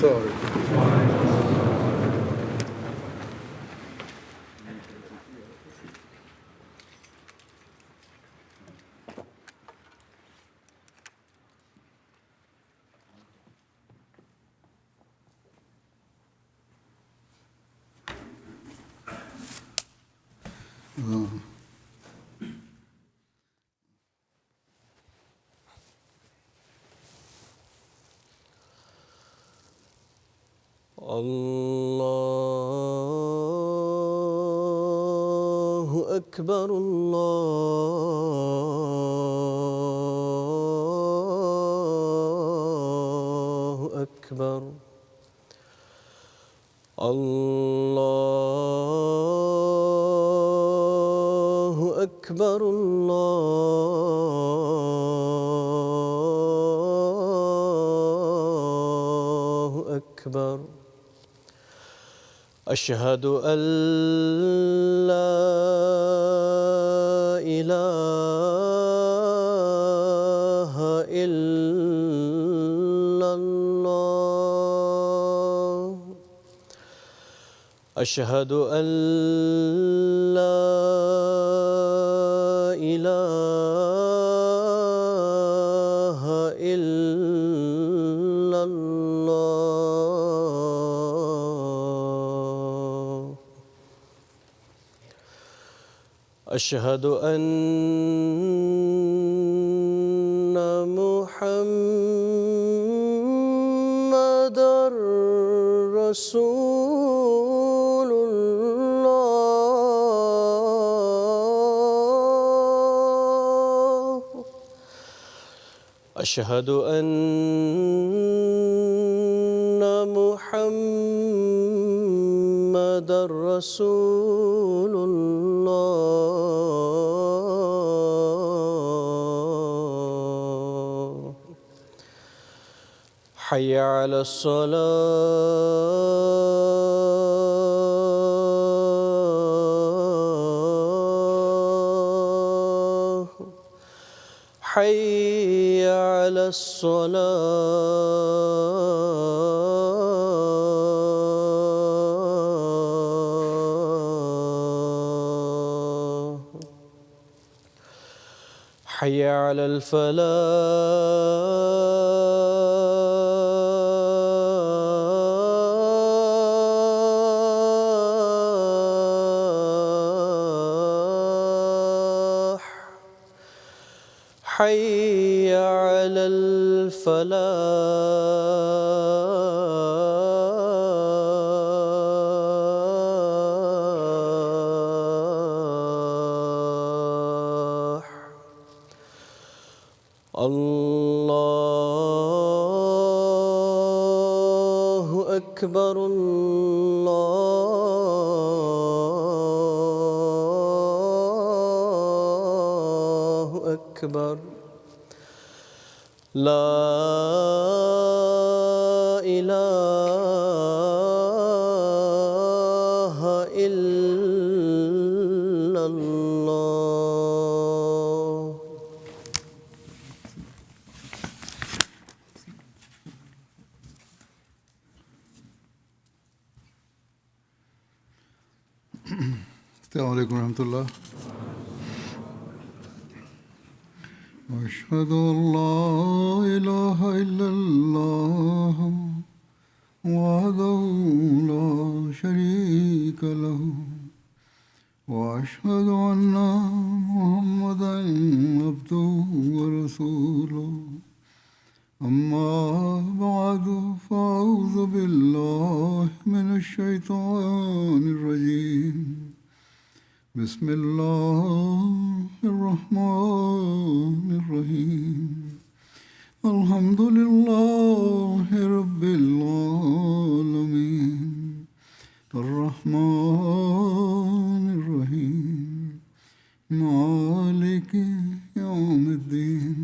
السلام علیکم. اللہ اکبر اللہ اکبر اللہ اکبر اللہ اکبر اشہد ان لا الہ الا اللہ اشہد ان لا الہ الا اللہ اشہد ان محمد رسول اللہ اشہد ان محمد رسول اللہ حی علی الصلاة حی علی الصلاة حی علی الفلاح حی علی الفلاح اللہ اکبر اللہ اکبر لا الہ الا اللہ. السلام علیکم ورحمۃ اللہ. اشہد ان لا الہ الا اللہ وحدہ لا شریک لہ واشہد ان محمدا عبدہ ورسولہ اما بعد فاعوذ باللہ من الشیطان الرجیم بسم اللہ الرحمن الرحیم الحمد للہ رب العالمین الرحمن الرحیم مالک یوم الدین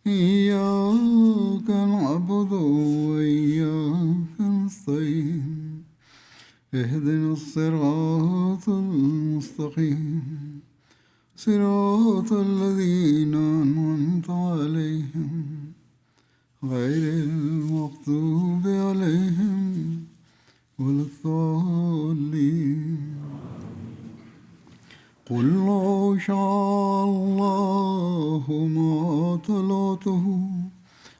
ایاک نعبد وإیاک نستعین اهدنا الصراط المستقيم صراط الذين أنعمت عليهم غير المغضوب تلاته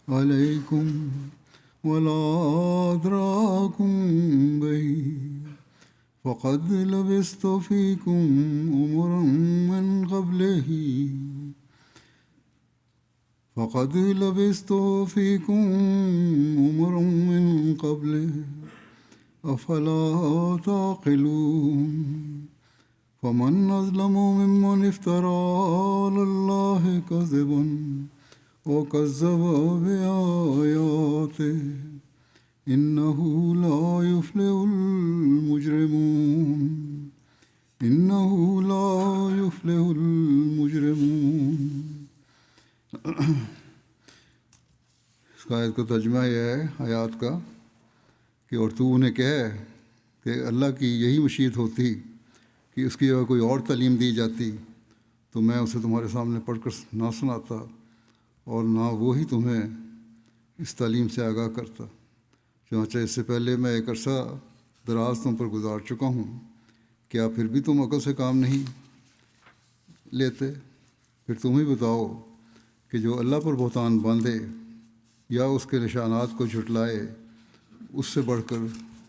عليكم ولا أدراكم به فقد لبثت فيكم أمرا من قبله أفلا تعقلون فمن أظلم ممن افترى على الله كذبا وكذب بآياته إنه لا يفلح المجرمون. اس آیت کا ترجمہ یہ ہے آیات کا کہ اور تو انہیں کہے کہ اللہ کی یہی مشیت ہوتی کہ اس کی اگر کوئی اور تعلیم دی جاتی تو میں اسے تمہارے سامنے پڑھ کر نہ سناتا اور نہ وہی تمہیں اس تعلیم سے آگاہ کرتا. چنانچہ اس سے پہلے میں ایک عرصہ دراز تم پر گزار چکا ہوں، کیا پھر بھی تم عقل سے کام نہیں لیتے؟ پھر تم ہی بتاؤ کہ جو اللہ پر بہتان باندھے یا اس کے نشانات کو جھٹلائے اس سے بڑھ کر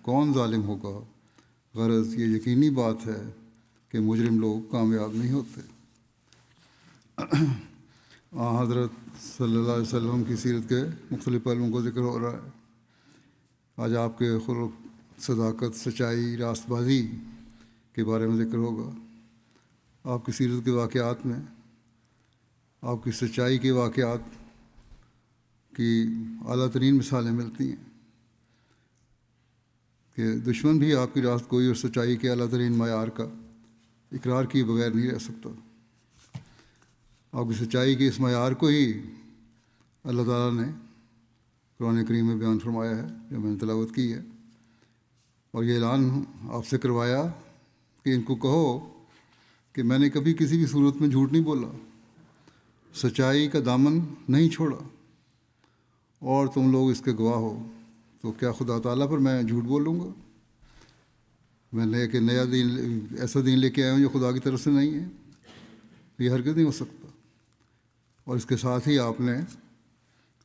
کون ظالم ہوگا؟ غرض یہ یقینی بات ہے کہ مجرم لوگ کامیاب نہیں ہوتے. حضرت صلی اللہ علیہ وسلم کی سیرت کے مختلف پہلوؤں کو ذکر ہو رہا ہے. آج آپ کے خلق، صداقت، سچائی، راست بازی کے بارے میں ذکر ہوگا. آپ کی سیرت کے واقعات میں آپ کی سچائی کے واقعات کی اعلیٰ ترین مثالیں ملتی ہیں کہ دشمن بھی آپ کی راست گوئی اور سچائی کے اعلیٰ ترین معیار کا اقرار کیے بغیر نہیں رہ سکتا. آپ کی سچائی کے اس معیار کو ہی اللہ تعالیٰ نے قرآن کریم میں بیان فرمایا ہے، جو میں نے تلاوت کی ہے، اور یہ اعلان آپ سے کروایا کہ ان کو کہو کہ میں نے کبھی کسی بھی صورت میں جھوٹ نہیں بولا، سچائی کا دامن نہیں چھوڑا، اور تم لوگ اس کے گواہ ہو. تو کیا خدا تعالیٰ پر میں جھوٹ بولوں گا؟ میں نیا دین، ایسا دین لے کے آیا ہوں جو خدا کی طرف سے نہیں ہے؟ یہ ہرگز نہیں ہو سکتا. اور اس کے ساتھ ہی آپ نے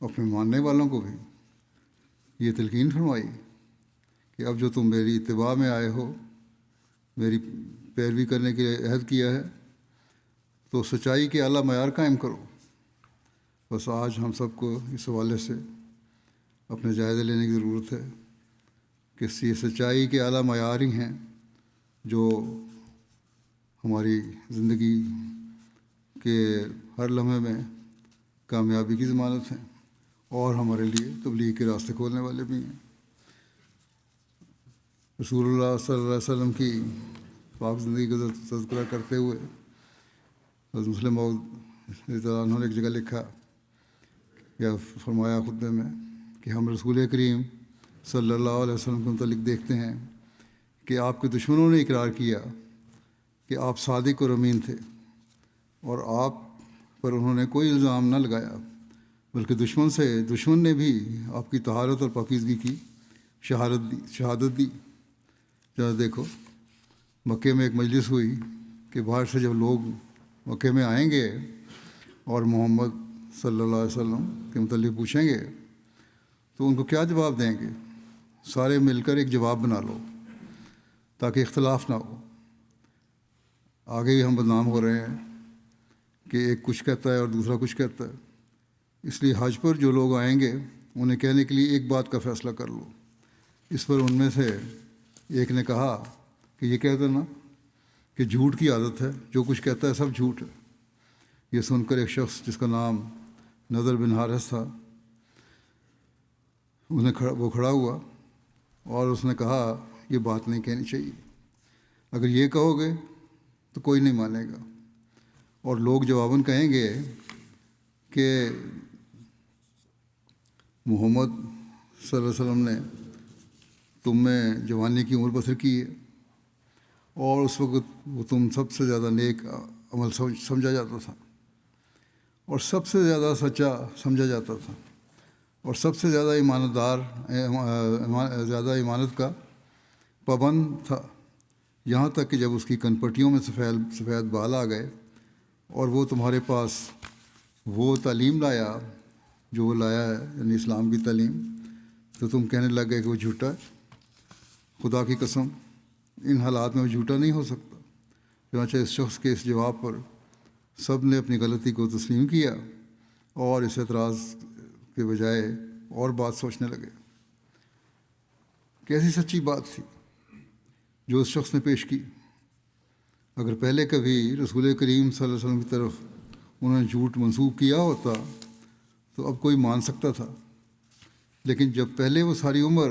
اپنے ماننے والوں کو بھی یہ تلقین فرمائی کہ اب جو تم میری اتباع میں آئے ہو، میری پیروی کرنے کے لیے عہد کیا ہے، تو سچائی کے اعلیٰ معیار قائم کرو. بس آج ہم سب کو اس حوالے سے اپنے جائزے لینے کی ضرورت ہے کہ یہ سچائی کے اعلیٰ معیار ہی ہیں جو ہماری زندگی کے ہر لمحے میں کامیابی کی ضمانت ہیں اور ہمارے لیے تبلیغ کے راستے کھولنے والے بھی ہیں. رسول اللہ صلی اللہ علیہ وسلم کی پاک زندگی کا تذکرہ کرتے ہوئے حضرت مسلم موعود رضی اللہ عنہ نے ایک جگہ لکھا یا فرمایا خطبے میں کہ ہم رسول کریم صلی اللہ علیہ وسلم کے متعلق دیکھتے ہیں کہ آپ کے دشمنوں نے اقرار کیا کہ آپ صادق اور امین تھے، اور آپ پر انہوں نے کوئی الزام نہ لگایا، بلکہ دشمن نے بھی آپ کی طہارت اور پاکیزگی کی شہادت دی. جہاں دیکھو مکے میں ایک مجلس ہوئی کہ باہر سے جب لوگ مکے میں آئیں گے اور محمد صلی اللہ علیہ وسلم کے متعلق پوچھیں گے تو ان کو کیا جواب دیں گے؟ سارے مل کر ایک جواب بنا لو تاکہ اختلاف نہ ہو. آگے بھی ہم بدنام ہو رہے ہیں کہ ایک کچھ کہتا ہے اور دوسرا کچھ کہتا ہے. اس لیے حج پر جو لوگ آئیں گے انہیں کہنے کے لیے ایک بات کا فیصلہ کر لو. اس پر ان میں سے ایک نے کہا کہ یہ کہہ دینا کہ جھوٹ کی عادت ہے، جو کچھ کہتا ہے سب جھوٹ ہے. یہ سن کر ایک شخص جس کا نام نضر بن حارث تھا، وہ کھڑا ہوا اور اس نے کہا یہ بات نہیں کہنی چاہیے، اگر یہ کہو گے تو کوئی نہیں مانے گا. اور لوگ جواباً کہیں گے کہ محمد صلی اللہ علیہ وسلم نے تم میں جوانی کی عمر بسر کی ہے، اور اس وقت وہ تم سب سے زیادہ نیک عمل سمجھا جاتا تھا، اور سب سے زیادہ سچا سمجھا جاتا تھا، اور سب سے زیادہ زیادہ ایمانت کا پابند تھا، یہاں تک کہ جب اس کی کن پٹیوں میں سفید بال آ گئے اور وہ تمہارے پاس وہ تعلیم لایا جو وہ لایا ہے، یعنی اسلام کی تعلیم، تو تم کہنے لگ گئے کہ وہ جھوٹا ہے۔ خدا کی قسم ان حالات میں وہ جھوٹا نہیں ہو سکتا۔ چنانچہ اس شخص کے اس جواب پر سب نے اپنی غلطی کو تسلیم کیا اور اس اعتراض کے بجائے اور بات سوچنے لگے۔ کیسی سچی بات تھی جو اس شخص نے پیش کی۔ اگر پہلے کبھی رسول کریم صلی اللہ علیہ وسلم کی طرف انہوں نے جھوٹ منسوب کیا ہوتا تو اب کوئی مان سکتا تھا، لیکن جب پہلے وہ ساری عمر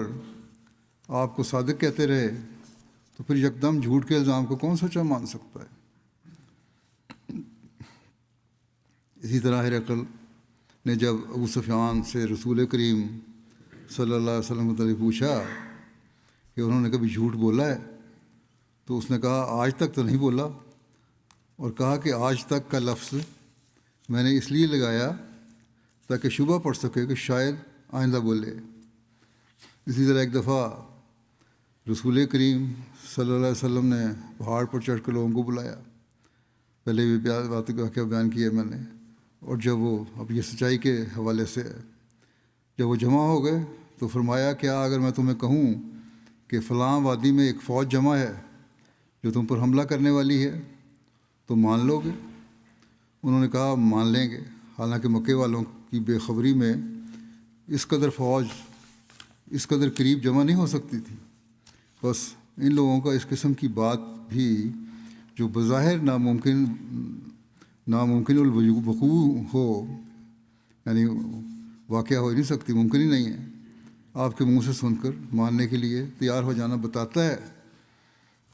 آپ کو صادق کہتے رہے تو پھر یکدم جھوٹ کے الزام کو کون سچا مان سکتا ہے؟ اسی طرح ہرقل نے جب ابو سفیان سے رسول کریم صلی اللہ علیہ وسلم متعلق پوچھا کہ انہوں نے کبھی جھوٹ بولا ہے تو اس نے کہا آج تک تو نہیں بولا، اور کہا کہ آج تک کا لفظ میں نے اس لیے لگایا تاکہ شبہ پڑ سکے کہ شاید آئندہ بولے۔ اسی طرح ایک دفعہ رسول کریم صلی اللہ علیہ وسلم نے پہاڑ پر چڑھ کر لوگوں کو بلایا، پہلے بھی باتوں کا واقعہ بیان کیا میں نے، اور جب وہ اب یہ سچائی کے حوالے سے ہے، جب وہ جمع ہو گئے تو فرمایا کیا اگر میں تمہیں کہوں کہ فلاں وادی میں ایک فوج جمع ہے جو تم پر حملہ کرنے والی ہے تو مان لو گے؟ انہوں نے کہا مان لیں گے، حالانکہ مکے والوں کی بے خبری میں اس قدر فوج اس قدر قریب جمع نہیں ہو سکتی تھی۔ بس ان لوگوں کا اس قسم کی بات بھی جو بظاہر ناممکن الوقوع ہو، یعنی واقعہ ہو ہی نہیں سکتی، ممکن ہی نہیں ہے، آپ کے منہ سے سن کر ماننے کے لیے تیار ہو جانا بتاتا ہے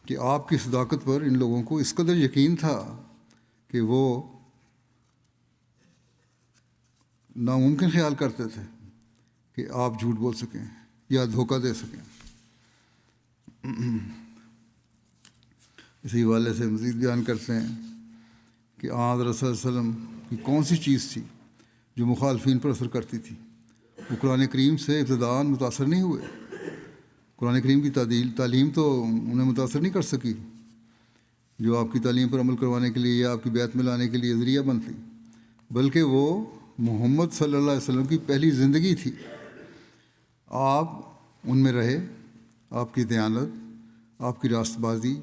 کہ آپ کی صداقت پر ان لوگوں کو اس قدر یقین تھا کہ وہ ناممکن خیال کرتے تھے کہ آپ جھوٹ بول سکیں یا دھوکہ دے سکیں۔ اسی حوالے سے مزید بیان کرتے ہیں کہ حضرت صلی اللہ علیہ وسلم کی کون سی چیز تھی جو مخالفین پر اثر کرتی تھی۔ وہ قرآن کریم سے ابتداءً متاثر نہیں ہوئے، قرآن کریم کی تعلیم تو انہیں متاثر نہیں کر سکی جو آپ کی تعلیم پر عمل کروانے کے لیے یا آپ کی بیعت میں لانے کے لیے ذریعہ بنتی، بلکہ وہ محمد صلی اللہ علیہ وسلم کی پہلی زندگی تھی۔ آپ ان میں رہے، آپ کی دیانت، آپ کی راست بازی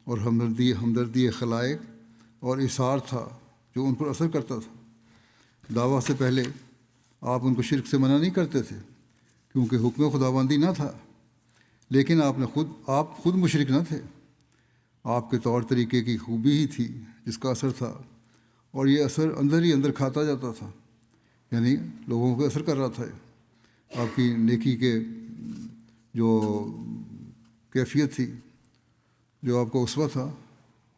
اور ہمدردی خلائق اور اثار تھا جو ان پر اثر کرتا تھا۔ دعویٰ سے پہلے آپ ان کو شرک سے منع نہیں کرتے تھے کیونکہ حکم خداوندی نہ تھا، لیکن آپ خود مشرک نہ تھے، آپ کے طور طریقے کی خوبی ہی تھی جس کا اثر تھا، اور یہ اثر اندر ہی اندر کھاتا جاتا تھا، یعنی لوگوں کو اثر کر رہا تھا۔ آپ کی نیکی کے جو کیفیت تھی، جو آپ کا اسوہ تھا،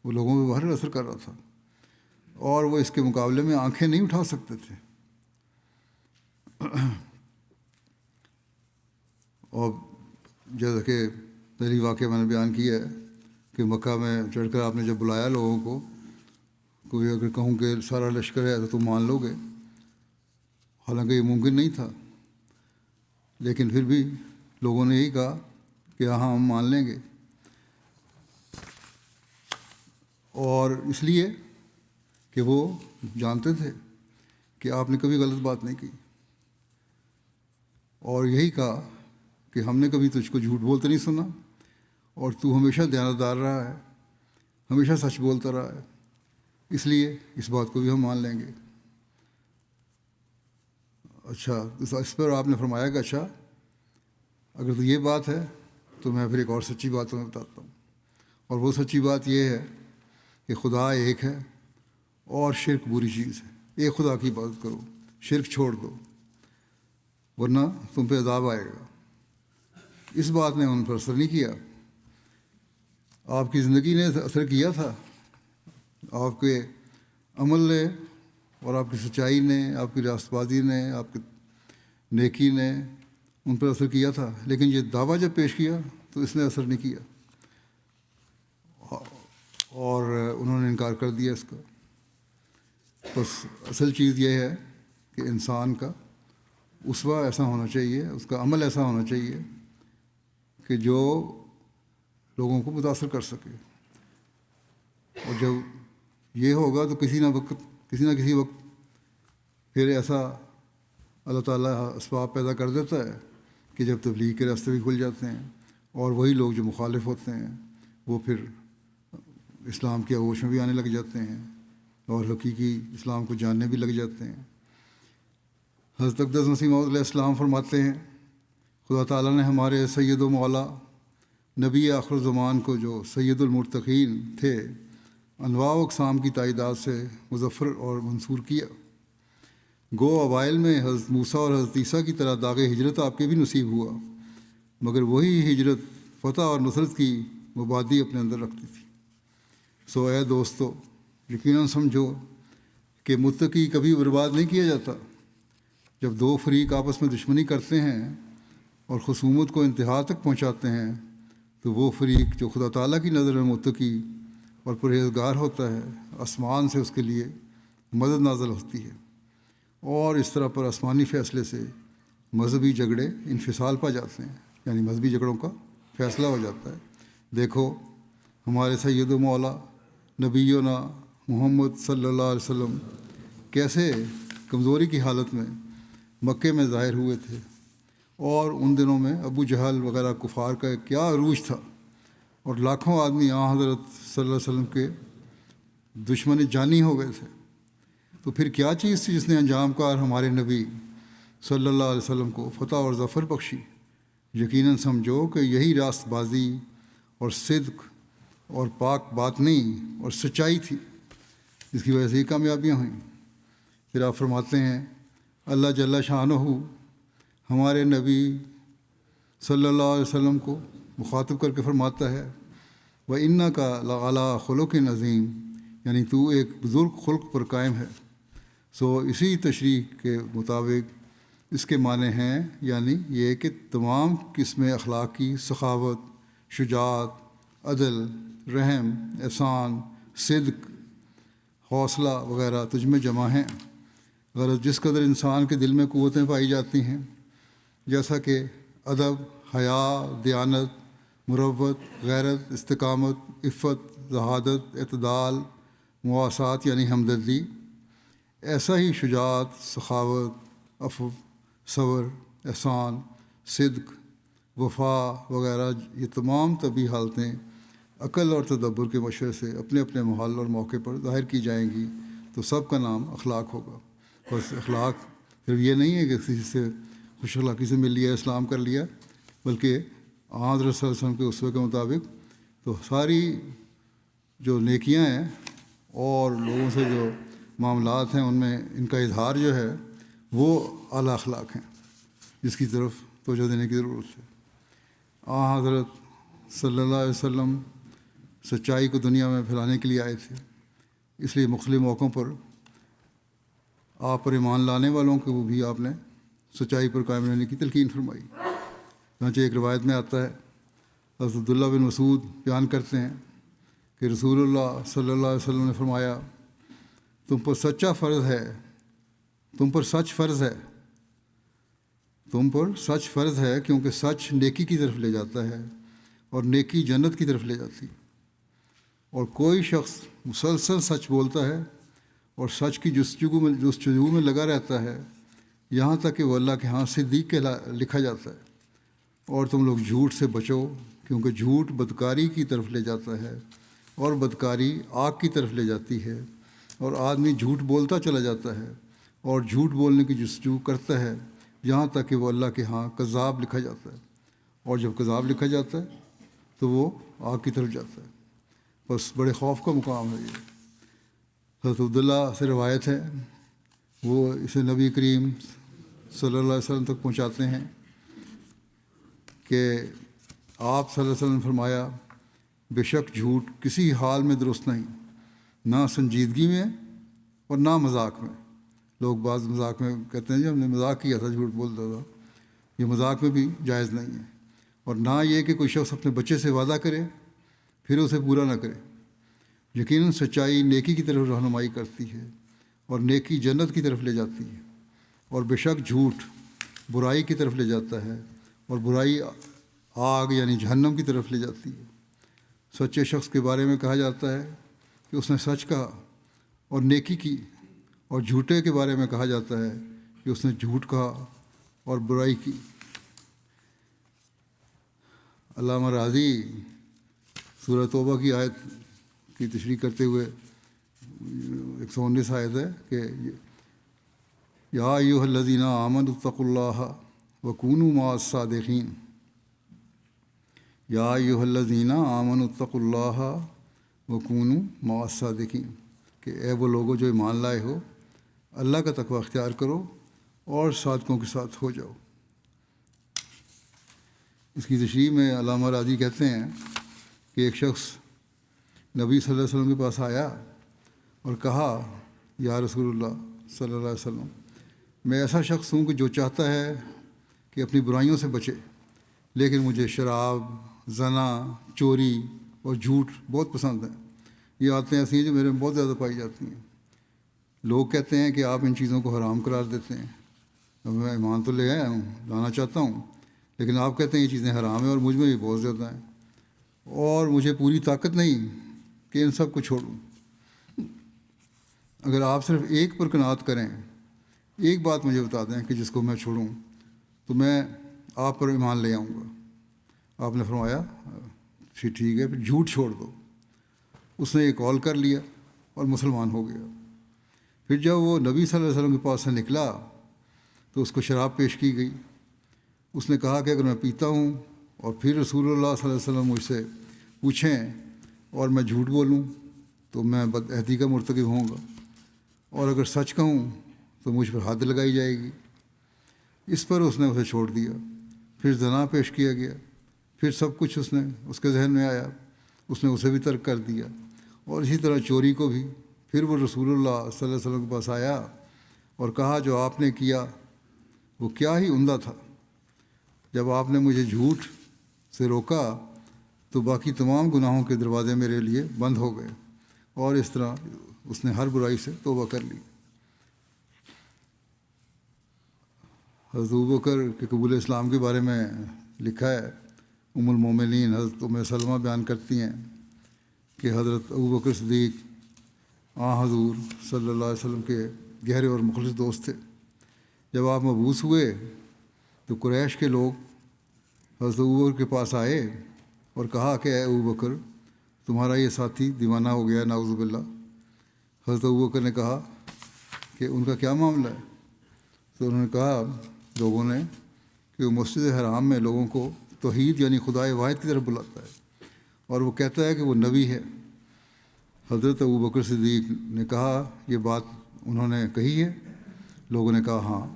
وہ لوگوں پہ باہر اثر کر رہا تھا، اور وہ اس کے مقابلے میں آنکھیں نہیں اٹھا سکتے تھے۔ اور جیسا کہ پہلی واقعہ میں نے بیان کیا ہے کہ مکہ میں چڑھ کر آپ نے جب بلایا لوگوں کو، کوئی اگر کہوں کہ سارا لشکر ہے تو تم مان لو گے، حالانکہ یہ ممکن نہیں تھا، لیکن پھر بھی لوگوں نے یہی کہا کہ ہاں ہم مان لیں گے، اور اس لیے کہ وہ جانتے تھے کہ آپ نے کبھی غلط بات نہیں کی، اور یہی کہا کہ ہم نے کبھی تجھ کو جھوٹ بولتے نہیں سنا، اور تو ہمیشہ دیانتدار رہا ہے، ہمیشہ سچ بولتا رہا ہے، اس لیے اس بات کو بھی ہم مان لیں گے۔ اچھا، اس پر آپ نے فرمایا کہ اچھا اگر تو یہ بات ہے تو میں پھر ایک اور سچی بات تمہیں بتاتا ہوں، اور وہ سچی بات یہ ہے کہ خدا ایک ہے اور شرک بری چیز ہے۔ ایک خدا کی عبادت کرو، شرک چھوڑ دو، ورنہ تم پہ عذاب آئے گا۔ اس بات نے ان پر اثر نہیں کیا، آپ کی زندگی نے اثر کیا تھا، آپ کے عمل نے اور آپ کی سچائی نے، آپ کی راست بازی نے، آپ کی نیکی نے ان پر اثر کیا تھا، لیکن یہ دعویٰ جب پیش کیا تو اس نے اثر نہیں کیا، اور انہوں نے انکار کر دیا اس کا۔ بس اصل چیز یہ ہے کہ انسان کا اسوہ ایسا ہونا چاہیے، اس کا عمل ایسا ہونا چاہیے کہ جو لوگوں کو متاثر کر سکے، اور جب یہ ہوگا تو کسی نہ کسی وقت پھر ایسا اللہ تعالیٰ اسباب پیدا کر دیتا ہے کہ جب تبلیغ کے راستے بھی کھل جاتے ہیں اور وہی لوگ جو مخالف ہوتے ہیں وہ پھر اسلام کی آغوش میں بھی آنے لگ جاتے ہیں اور حقیقی اسلام کو جاننے بھی لگ جاتے ہیں۔ حضرت اقدس مسیح موعود علیہ السلام فرماتے ہیں خدا تعالیٰ نے ہمارے سید و مولا نبی آخر الزمان کو جو سید المرتقین تھے انواع و اقسام کی تعداد سے مظفر اور منصور کیا۔ گو اوائل میں حضرت موسیٰ اور حضرت عیسیٰ کی طرح داغ ہجرت آپ کے بھی نصیب ہوا، مگر وہی ہجرت فتح اور نصرت کی مبادی اپنے اندر رکھتی تھی۔ سو اے دوستو، یقیناً سمجھو کہ متقی کبھی برباد نہیں کیا جاتا۔ جب دو فریق آپس میں دشمنی کرتے ہیں اور خصومت کو انتہا تک پہنچاتے ہیں تو وہ فریق جو خدا تعالیٰ کی نظر میں متقی اور پرہیزگار ہوتا ہے، آسمان سے اس کے لیے مدد نازل ہوتی ہے، اور اس طرح پر آسمانی فیصلے سے مذہبی جھگڑے انفصال پا جاتے ہیں، یعنی مذہبی جھگڑوں کا فیصلہ ہو جاتا ہے۔ دیکھو ہمارے سید و مولا نبینا محمد صلی اللہ علیہ وسلم کیسے کمزوری کی حالت میں مکے میں ظاہر ہوئے تھے، اور ان دنوں میں ابو جہل وغیرہ کفار کا کیا عروج تھا، اور لاکھوں آدمی حضرت صلی اللہ علیہ وسلم کے دشمن جانی ہو گئے تھے۔ تو پھر کیا چیز تھی جس نے انجام کار ہمارے نبی صلی اللہ علیہ وسلم کو فتح اور ظفر بخشی؟ یقیناً سمجھو کہ یہی راست بازی اور صدق اور پاک باطنی اور سچائی تھی جس کی وجہ سے یہ کامیابیاں ہوئیں۔ پھر آپ فرماتے ہیں اللہ جل شانہ ہمارے نبی صلی اللہ علیہ وسلم کو مخاطب کر کے فرماتا ہے وَإِنَّكَ لَعَلَىٰ خُلُقٍ عَظِيمٍ، یعنی تو ایک بزرگ خلق پر قائم ہے۔ سو اسی تشریح کے مطابق اس کے معنی ہیں یعنی یہ کہ تمام قسم اخلاق کی سخاوت، شجاعت، عدل، رحم، احسان، صدق، حوصلہ وغیرہ تجھ میں جمع ہیں۔ غرض جس قدر انسان کے دل میں قوتیں پائی جاتی ہیں، جیسا کہ ادب، حیا، دیانت، مروت، غیرت، استقامت، عفت، ذہادت، اعتدال، مواسات یعنی ہمدردی، ایسا ہی شجاعت، سخاوت، عفو، صبر، احسان، صدق، وفا وغیرہ، یہ تمام طبی حالتیں عقل اور تدبر کے مشورے سے اپنے اپنے محل اور موقع پر ظاہر کی جائیں گی، تو سب کا نام اخلاق ہوگا۔ بس اخلاق صرف یہ نہیں ہے کہ کسی سے خوش اخلاقی سے مل لیا، اسلام کر لیا، بلکہ حضرت صلی اللہ علیہ وسلم کے اسوے کے مطابق تو ساری جو نیکیاں ہیں اور لوگوں سے جو معاملات ہیں ان میں ان کا اظہار جو ہے وہ اعلیٰ اخلاق ہیں، جس کی طرف توجہ دینے کی ضرورت ہے۔ حضرت صلی اللہ علیہ وسلم سچائی کو دنیا میں پھیلانے کے لیے آئے تھے، اس لیے مختلف موقعوں پر آپ پر ایمان لانے والوں کو بھی آپ نے سچائی پر قائم رہنے کی تلقین فرمائی۔ چنانچہ ایک روایت میں آتا ہے حضرت عبداللہ بن مسعود بیان کرتے ہیں کہ رسول اللہ صلی اللہ علیہ وسلم نے فرمایا تم پر سچ فرض ہے کیونکہ سچ نیکی کی طرف لے جاتا ہے اور نیکی جنت کی طرف لے جاتی ہے، اور کوئی شخص مسلسل سچ بولتا ہے اور سچ کی جستجو میں لگا رہتا ہے یہاں تک کہ وہ اللہ کے ہاں صدیق کے لکھا جاتا ہے۔ اور تم لوگ جھوٹ سے بچو کیونکہ جھوٹ بدکاری کی طرف لے جاتا ہے اور بدکاری آگ کی طرف لے جاتی ہے، اور آدمی جھوٹ بولتا چلا جاتا ہے اور جھوٹ بولنے کی جستجو کرتا ہے یہاں تک کہ وہ اللہ کے ہاں کذاب لکھا جاتا ہے، اور جب کذاب لکھا جاتا ہے تو وہ آگ کی طرف جاتا ہے۔ بس بڑے خوف کا مقام ہے یہ۔ حضرت عبداللہ سے روایت ہے، وہ اسے نبی کریم صلی اللہ علیہ وسلم تک پہنچاتے ہیں کہ آپ صلی اللہ علیہ وسلم نے فرمایا بے شک جھوٹ کسی حال میں درست نہیں، نہ سنجیدگی میں اور نہ مذاق میں۔ لوگ بعض مذاق میں کہتے ہیں جی ہم نے مذاق کیا تھا، جھوٹ بولتا تھا، یہ مذاق میں بھی جائز نہیں ہے۔ اور نہ یہ کہ کوئی شخص اپنے بچے سے وعدہ کرے پھر اسے پورا نہ کرے۔ یقیناً سچائی نیکی کی طرف رہنمائی کرتی ہے اور نیکی جنت کی طرف لے جاتی ہے، اور بے شک جھوٹ برائی کی طرف لے جاتا ہے اور برائی آگ یعنی جہنم کی طرف لے جاتی ہے۔ سچے شخص کے بارے میں کہا جاتا ہے کہ اس نے سچ کہا اور نیکی کی اور جھوٹے کے بارے میں کہا جاتا ہے کہ اس نے جھوٹ کہا اور برائی کی۔ علامہ راضی سورہ توبہ کی آیت کی تشریح کرتے ہوئے 119 آیت ہے کہ یا ایھا الذین آمنوا اتقوا اللہ وکونوا مع الصادقین، یا ایھا الذین آمنوا اتقوا اللہ وکونوا مع الصادقین، کہ اے وہ لوگوں جو ایمان لائے ہو، اللہ کا تقوی اختیار کرو اور صادقوں کے ساتھ ہو جاؤ۔ اس کی تشریح میں علامہ راضی کہتے ہیں کہ ایک شخص نبی صلی اللہ علیہ وسلم کے پاس آیا اور کہا یا رسول اللہ صلی اللہ علیہ وسلم، میں ایسا شخص ہوں کہ جو چاہتا ہے کہ اپنی برائیوں سے بچے، لیکن مجھے شراب، زنا، چوری اور جھوٹ بہت پسند ہیں۔ یہ عادتیں ایسی ہیں جو میرے میں بہت زیادہ پائی جاتی ہیں۔ لوگ کہتے ہیں کہ آپ ان چیزوں کو حرام قرار دیتے ہیں، اب میں ایمان تو لے آیا ہوں، لانا چاہتا ہوں، لیکن آپ کہتے ہیں یہ چیزیں حرام ہیں اور مجھ میں بھی بہت زیادہ ہیں، اور مجھے پوری طاقت نہیں کہ ان سب کو چھوڑوں۔ اگر آپ صرف ایک پر قناعت کریں، ایک بات مجھے بتا دیں کہ جس کو میں چھوڑوں، تو میں آپ پر ایمان لے آؤں گا۔ آپ نے فرمایا ٹھیک ہے، پھر جھوٹ چھوڑ دو۔ اس نے یہ کال کر لیا اور مسلمان ہو گیا۔ پھر جب وہ نبی صلی اللہ علیہ وسلم کے پاس سے نکلا تو اس کو شراب پیش کی گئی۔ اس نے کہا کہ اگر میں پیتا ہوں اور پھر رسول اللہ صلی اللہ علیہ وسلم مجھ سے پوچھیں اور میں جھوٹ بولوں تو میں بدعہدی کا مرتکب ہوں گا، اور اگر سچ کہوں تو مجھ پر حد لگائی جائے گی۔ اس پر اس نے اسے چھوڑ دیا۔ پھر زنا پیش کیا گیا، پھر سب کچھ اس کے ذہن میں آیا، اس نے اسے بھی ترک کر دیا، اور اسی طرح چوری کو بھی۔ پھر وہ رسول اللہ صلی اللہ علیہ وسلم کے پاس آیا اور کہا جو آپ نے کیا وہ کیا ہی عمدہ تھا۔ جب آپ نے مجھے جھوٹ سے روکا تو باقی تمام گناہوں کے دروازے میرے لیے بند ہو گئے، اور اس طرح اس نے ہر برائی سے توبہ کر لی۔ حضرت ابوبکر کے قبول اسلام کے بارے میں لکھا ہے، ام المومنین حضرت ام سلمہ بیان کرتی ہیں کہ حضرت ابوبکر صدیق حضور صلی اللہ علیہ وسلم کے گہرے اور مخلص دوست تھے۔ جب آپ مبعوث ہوئے تو قریش کے لوگ حضرت ابوبکر کے پاس آئے اور کہا کہ اے ابوبکر، تمہارا یہ ساتھی دیوانہ ہو گیا، نعوذ باللہ۔ حضرت ابوبکر نے کہا کہ ان کا کیا معاملہ ہے؟ تو انہوں نے کہا لوگوں نے کہ وہ مسجد حرام میں لوگوں کو توحید یعنی خدائے واحد کی طرف بلاتا ہے، اور وہ کہتا ہے کہ وہ نبی ہے۔ حضرت ابوبکر صدیق نے کہا یہ بات انہوں نے کہی ہے؟ لوگوں نے کہا ہاں،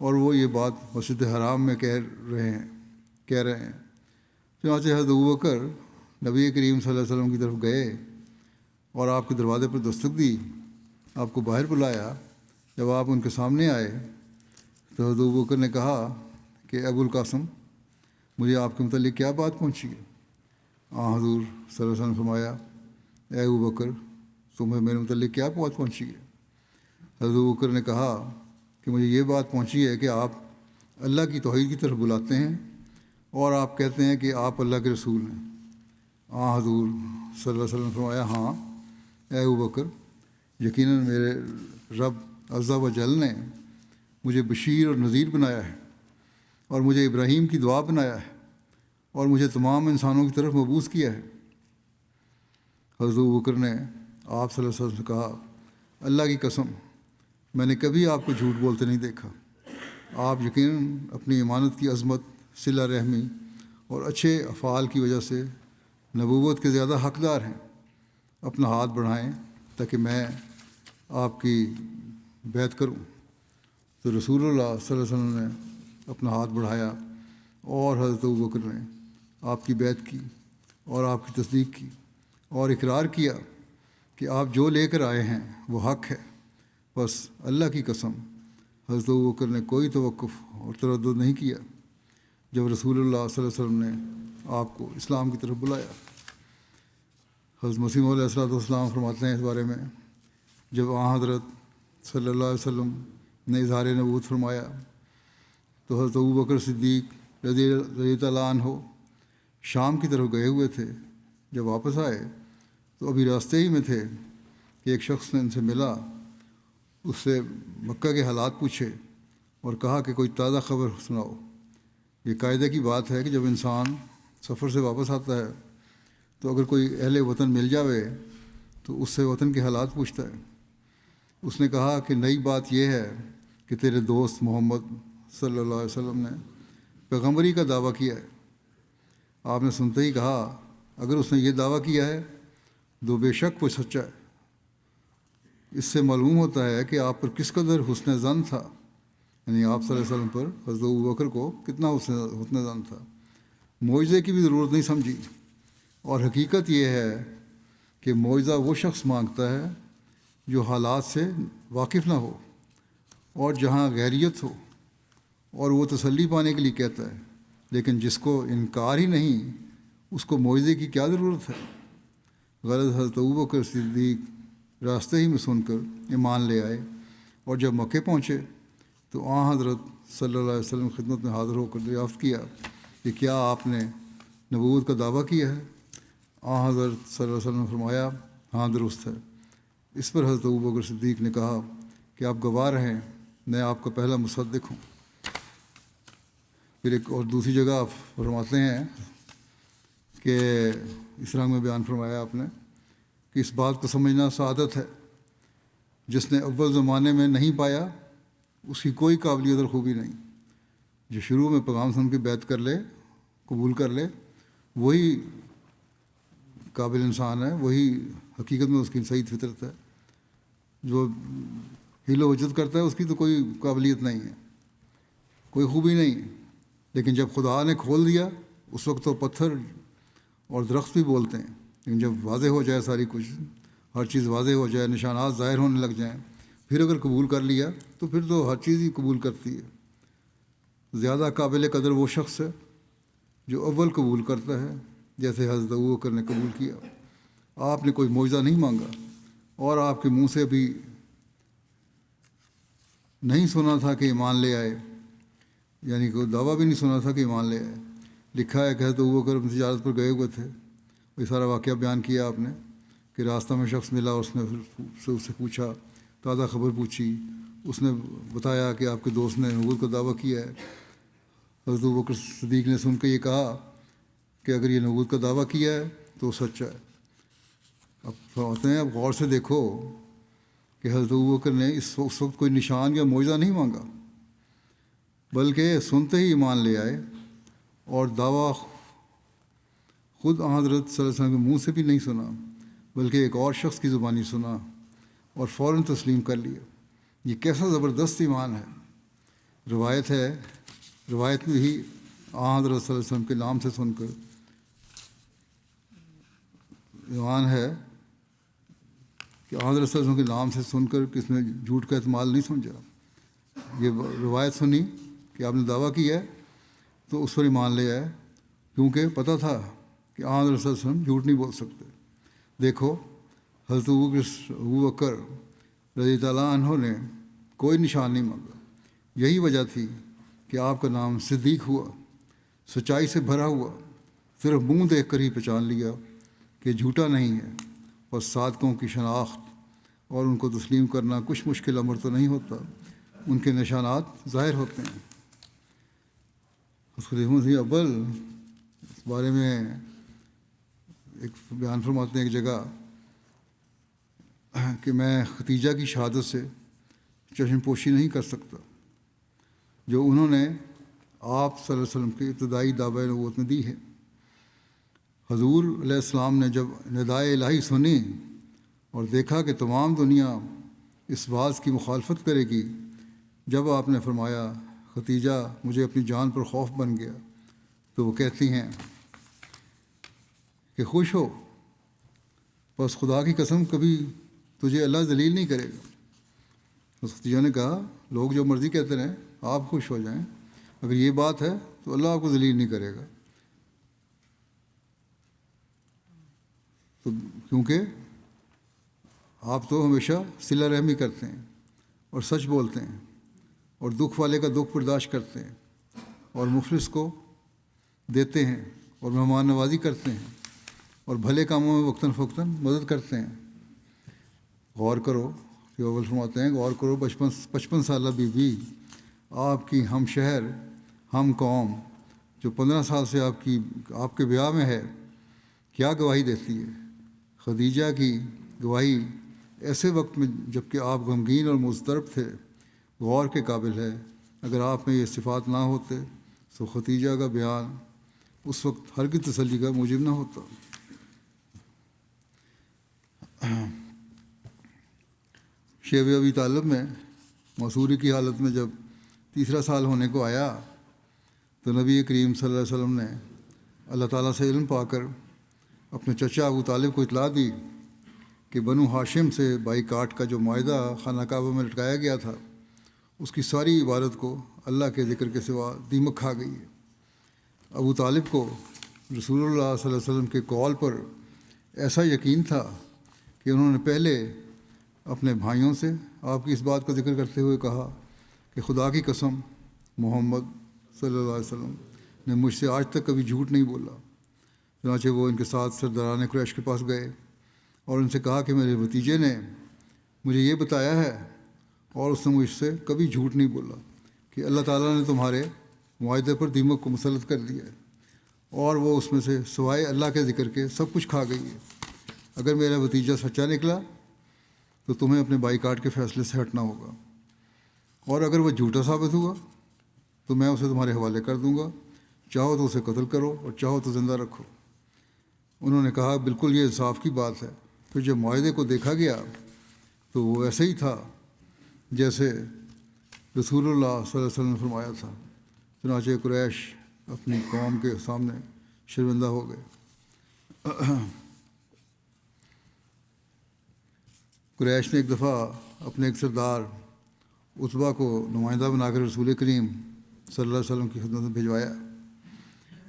اور وہ یہ بات مسجد حرام میں کہہ رہے ہیں۔ چنانچہ حضرت ابوبکر نبی کریم صلی اللہ علیہ وسلم کی طرف گئے اور آپ کے دروازے پر دستک دی، آپ کو باہر بلایا۔ جب آپ ان کے سامنے آئے تو حضرت ابوبکر نے کہا کہ ابو القاسم، مجھے آپ کے متعلق کیا بات پہنچی ہے؟ حضور صلی اللہ علیہ وسلم نے فرمایا اے ابوبکر، تمہیں میرے متعلق کیا بات پہنچی ہے؟ حضرت ابوبکر نے کہا کہ مجھے یہ بات پہنچی ہے کہ آپ اللہ کی توحید کی طرف بلاتے ہیں اور آپ کہتے ہیں کہ آپ اللہ کے رسول ہیں۔ حضور صلی اللہ علیہ وسلم نے فرمایا ہاں اے ابوبکر، یقیناً میرے رب عز و جل نے مجھے بشیر اور نذیر بنایا ہے، اور مجھے ابراہیم کی دعا بنایا ہے، اور مجھے تمام انسانوں کی طرف مبعوث کیا ہے۔ حضرت ابوبکر نے آپ صلی اللہ علیہ وسلم سے کہا اللہ کی قسم، میں نے کبھی آپ کو جھوٹ بولتے نہیں دیکھا۔ آپ یقیناً اپنی امانت کی عظمت، صلہ رحمی اور اچھے افعال کی وجہ سے نبوت کے زیادہ حقدار ہیں۔ اپنا ہاتھ بڑھائیں تاکہ میں آپ کی بیعت کروں۔ تو رسول اللہ صلی اللہ علیہ وسلم نے اپنا ہاتھ بڑھایا اور حضرت ابوبکر نے آپ کی بیعت کی اور آپ کی تصدیق کی اور اقرار کیا کہ آپ جو لے کر آئے ہیں وہ حق ہے۔ بس اللہ کی قسم، حضرت ابوبکر نے کوئی توقف اور تردد نہیں کیا جب رسول اللہ صلی اللہ علیہ وسلم نے آپ کو اسلام کی طرف بلایا۔ حضرت مسیح موعود علیہ السلام فرماتے ہیں اس بارے میں، جب حضرت صلی اللہ علیہ وسلم نے اظہار نبوت فرمایا تو حضرت ابوبکر صدیق رضی اللہ عنہ شام کی طرف گئے ہوئے تھے۔ جب واپس آئے تو ابھی راستے ہی میں تھے کہ ایک شخص نے ان سے ملا اس سے مکہ کے حالات پوچھے اور کہا کہ کوئی تازہ خبر سناؤ۔ یہ قاعدے کی بات ہے کہ جب انسان سفر سے واپس آتا ہے تو اگر کوئی اہل وطن مل جاوے تو اس سے وطن کے حالات پوچھتا ہے۔ اس نے کہا کہ نئی بات یہ ہے کہ تیرے دوست محمد صلی اللہ علیہ وسلم نے پیغمبری کا دعویٰ کیا ہے۔ آپ نے سنتے ہی کہا اگر اس نے یہ دعویٰ کیا ہے تو بے شک وہ سچا ہے۔ اس سے معلوم ہوتا ہے کہ آپ پر کس قدر حسن ظن تھا، یعنی آپ صلی اللہ علیہ وسلم پر حضرت ابوبکر کو کتنا حسن ظن تھا۔ معجزے کی بھی ضرورت نہیں سمجھی، اور حقیقت یہ ہے کہ معجزہ وہ شخص مانگتا ہے جو حالات سے واقف نہ ہو اور جہاں غیریت ہو، اور وہ تسلی پانے کے لیے کہتا ہے، لیکن جس کو انکار ہی نہیں اس کو معجزے کی کیا ضرورت ہے۔ غرض حضرت ابوبکر صدیق راستے ہی میں سن کر ایمان لے آئے، اور جب مکے پہنچے تو حضرت صلی اللہ علیہ وسلم خدمت میں حاضر ہو کر دریافت کیا کہ کیا آپ نے نبوت کا دعویٰ کیا ہے؟ حضرت صلی اللہ علیہ وسلم نے فرمایا ہاں درست ہے۔ اس پر حضرت ابوبکر صدیق نے کہا کہ آپ گواہ رہیں، میں آپ کا پہلا مصدق ہوں۔ پھر ایک اور دوسری جگہ آپ فرماتے ہیں کہ اس رنگ میں بیان فرمایا آپ نے کہ اس بات کو سمجھنا سعادت ہے، جس نے اول زمانے میں نہیں پایا اس کی کوئی قابلیت اور خوبی نہیں۔ جو شروع میں پیغام سن کے بیعت کر لے، قبول کر لے، وہی قابل انسان ہے، وہی حقیقت میں اس کی صحیح فطرت ہے۔ جو حیل و وجد کرتا ہے اس کی تو کوئی قابلیت نہیں ہے، کوئی خوبی نہیں ہے۔ لیکن جب خدا نے کھول دیا اس وقت تو پتھر اور درخت بھی بولتے ہیں، لیکن جب واضح ہو جائے ساری کچھ، ہر چیز واضح ہو جائے، نشانات ظاہر ہونے لگ جائیں، پھر اگر قبول کر لیا تو پھر تو ہر چیز ہی قبول کرتی ہے۔ زیادہ قابل قدر وہ شخص ہے جو اول قبول کرتا ہے، جیسے حضرت ابوبکر نے قبول کیا۔ آپ نے کوئی معجزہ نہیں مانگا، اور آپ کے منہ سے بھی نہیں سنا تھا کہ ایمان لے آئے، یعنی کوئی دعویٰ بھی نہیں سنا تھا کہ ایمان لے آئے۔ لکھا ہے کہ حضرت ابوبکر تجارت پر گئے ہوئے تھے، یہ سارا واقعہ بیان کیا آپ نے کہ راستہ میں شخص ملا، اس نے اس سے پوچھا، تازہ خبر پوچھی، اس نے بتایا کہ آپ کے دوست نے نبوت کا دعویٰ کیا ہے۔ حضرت ابوبکر صدیق نے سن کے یہ کہا کہ اگر یہ نبوت کا دعویٰ کیا ہے تو سچا ہے۔ اب فرماتے ہیں اب غور سے دیکھو کہ حضرت ابوبکر نے اس وقت کوئی نشان یا معجزہ نہیں مانگا، بلکہ سنتے ہی ایمان لے آئے، اور دعویٰ خود حضرت صلی اللہ علیہ وسلم کے منہ سے بھی نہیں سنا، بلکہ ایک اور شخص کی زبانی سنا اور فوراً تسلیم کر لیا۔ یہ کیسا زبردست ایمان ہے۔ روایت میں ہی حضرت صلی اللہ علیہ وسلم کے نام سے سن کر ایمان ہے کہ حضرت صلی اللہ علیہ وسلم کے نام سے سن کر کس نے جھوٹ کا احتمال نہیں سمجھا۔ یہ روایت سنی کہ آپ نے دعویٰ کیا ہے تو اس پر ایمان لے آئے، کیونکہ پتہ تھا کہ حضرت صلی اللہ علیہ وسلم جھوٹ نہیں بول سکتے۔ دیکھو حضرت ابوبکر رضی اللہ عنہ نے کوئی نشان نہیں مانگا، یہی وجہ تھی کہ آپ کا نام صدیق ہوا، سچائی سے بھرا ہوا۔ صرف منہ دیکھ کر ہی پہچان لیا کہ جھوٹا نہیں ہے، اور صادقوں کی شناخت اور ان کو تسلیم کرنا کچھ مشکل امر تو نہیں ہوتا، ان کے نشانات ظاہر ہوتے ہیں۔ خلیفہ مسیح اول اس بارے میں ایک بیان فرماتے ہیں ایک جگہ کہ میں ختیجہ کی شہادت سے چشم پوشی نہیں کر سکتا جو انہوں نے آپ صلی اللہ علیہ وسلم کی ابتدائی دعویٰ نبوت میں دی ہے۔ حضور علیہ السلام نے جب ندائے الہی سنی اور دیکھا کہ تمام دنیا اس بات کی مخالفت کرے گی، جب آپ نے فرمایا ختیجہ مجھے اپنی جان پر خوف بن گیا، تو وہ کہتی ہیں کہ خوش ہو، بس خدا کی قسم کبھی تجھے اللہ ذلیل نہیں کرے گا۔ اس ختیجہ نے کہا لوگ جو مرضی کہتے رہیں، آپ خوش ہو جائیں، اگر یہ بات ہے تو اللہ آپ کو ذلیل نہیں کرے گا۔ تو کیونکہ آپ تو ہمیشہ صلہ رحمی کرتے ہیں اور سچ بولتے ہیں اور دکھ والے کا دکھ برداشت کرتے ہیں اور مفلس کو دیتے ہیں اور مہمان نوازی کرتے ہیں اور بھلے کاموں میں وقتاً فوقتاً مدد کرتے ہیں۔ غور کرو کہ اول فرماتے ہیں غور کرو 55 سالہ بی بی آپ کی ہم شہر ہم قوم جو 15 سال سے آپ کے بیاہ میں ہے کیا گواہی دیتی ہے۔ خدیجہ کی گواہی ایسے وقت میں جب کہ آپ غمگین اور مضطرب تھے غور کے قابل ہے۔ اگر آپ میں یہ صفات نہ ہوتے تو خدیجہ کا بیان اس وقت ہرگز تسلی کا موجب نہ ہوتا۔ شیب ابی طالب میں مسوری کی حالت میں جب تیسرا سال ہونے کو آیا تو نبی کریم صلی اللہ علیہ وسلم نے اللہ تعالیٰ سے علم پا کر اپنے چچا ابو طالب کو اطلاع دی کہ بنو ہاشم سے بائی کاٹ کا جو معاہدہ خانہ کعبہ میں لٹکایا گیا تھا اس کی ساری عبادت کو اللہ کے ذکر کے سوا دیمک کھا گئی ہے۔ ابو طالب کو رسول اللہ صلی اللہ علیہ وسلم کے قول پر ایسا یقین تھا کہ انہوں نے پہلے اپنے بھائیوں سے آپ کی اس بات کا ذکر کرتے ہوئے کہا کہ خدا کی قسم محمد صلی اللہ علیہ وسلم نے مجھ سے آج تک کبھی جھوٹ نہیں بولا۔ چنانچہ وہ ان کے ساتھ سرداران قریش کے پاس گئے اور ان سے کہا کہ میرے بھتیجے نے مجھے یہ بتایا ہے اور اس نے مجھ سے کبھی جھوٹ نہیں بولا کہ اللہ تعالیٰ نے تمہارے معاہدے پر دیمک کو مسلط کر دیا ہے اور وہ اس میں سے سوائے اللہ کے ذکر کے سب کچھ کھا گئی ہے۔ اگر میرا بھتیجا سچا نکلا تو تمہیں اپنے بائی کاٹ کے فیصلے سے ہٹنا ہوگا، اور اگر وہ جھوٹا ثابت ہوا تو میں اسے تمہارے حوالے کر دوں گا، چاہو تو اسے قتل کرو اور چاہو تو زندہ رکھو۔ انہوں نے کہا بالکل یہ انصاف کی بات ہے۔ پھر جب معاہدے کو دیکھا گیا تو وہ ایسے ہی تھا جیسے رسول اللہ صلی اللہ علیہ وسلم نے فرمایا تھا۔ چنانچہ قریش اپنی قوم کے سامنے شرمندہ ہو گئے۔ قریش نے ایک دفعہ اپنے ایک سردار عتبہ کو نمائندہ بنا کر رسول کریم صلی اللہ علیہ وسلم کی خدمت میں بھجوایا۔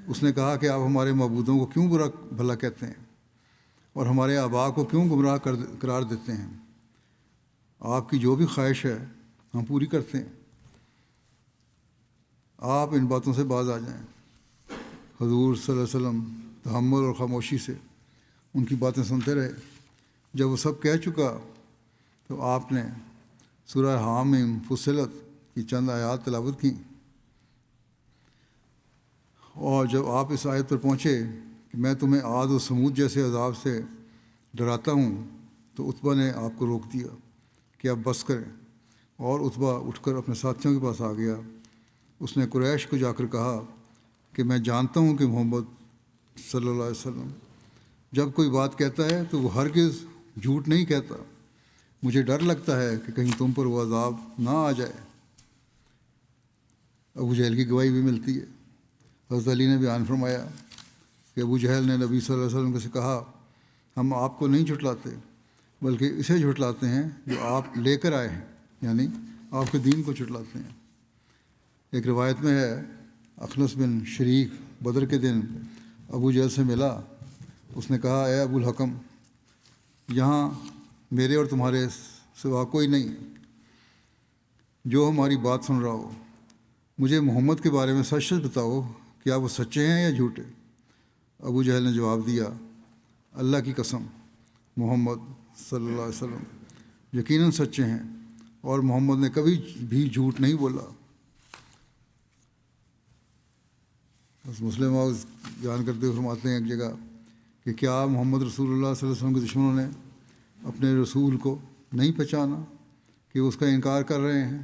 اس نے کہا کہ آپ ہمارے معبودوں کو کیوں برا بھلا کہتے ہیں اور ہمارے آباء کو کیوں گمراہ قرار دیتے ہیں؟ آپ کی جو بھی خواہش ہے ہم پوری کرتے ہیں، آپ ان باتوں سے باز آ جائیں۔ حضور صلی اللہ علیہ وسلم تحمل اور خاموشی سے ان کی باتیں سنتے رہے۔ جب وہ سب کہہ چکا تو آپ نے سورہ حامیم فصلت کی چند آیات تلاوت کیں، اور جب آپ اس آیت پر پہنچے کہ میں تمہیں عاد و سمود جیسے عذاب سے ڈراتا ہوں تو عتبہ نے آپ کو روک دیا کہ آپ بس کریں، اور عتبہ اٹھ کر اپنے ساتھیوں کے پاس آ گیا۔ اس نے قریش کو جا کر کہا کہ میں جانتا ہوں کہ محمد صلی اللہ علیہ وسلم جب کوئی بات کہتا ہے تو وہ ہرگز جھوٹ نہیں کہتا، مجھے ڈر لگتا ہے کہ کہیں تم پر وہ عذاب نہ آ جائے۔ ابو جہل کی گواہی بھی ملتی ہے۔ حضرت علی نے بیان فرمایا کہ ابو جہل نے نبی صلی اللہ علیہ وسلم سے کہا ہم آپ کو نہیں جھٹلاتے بلکہ اسے جھٹلاتے ہیں جو آپ لے کر آئے ہیں، یعنی آپ کے دین کو جھٹلاتے ہیں۔ ایک روایت میں ہے اخنس بن شریک بدر کے دن ابو جہل سے ملا۔ اس نے کہا اے ابو الحکم، یہاں میرے اور تمہارے سوا کوئی نہیں جو ہماری بات سن رہا ہو، مجھے محمد کے بارے میں سچ سچ بتاؤ، کیا وہ سچے ہیں یا جھوٹے؟ ابو جہل نے جواب دیا اللہ کی قسم محمد صلی اللہ علیہ وسلم یقیناً سچے ہیں، اور محمد نے کبھی بھی جھوٹ نہیں بولا۔ بس مسلم بیان کرتے ہوئے فرماتے ہیں ایک جگہ کہ کیا محمد رسول اللہ صلی اللہ علیہ وسلم کے دشمنوں نے اپنے رسول کو نہیں پہچانا کہ اس کا انکار کر رہے ہیں؟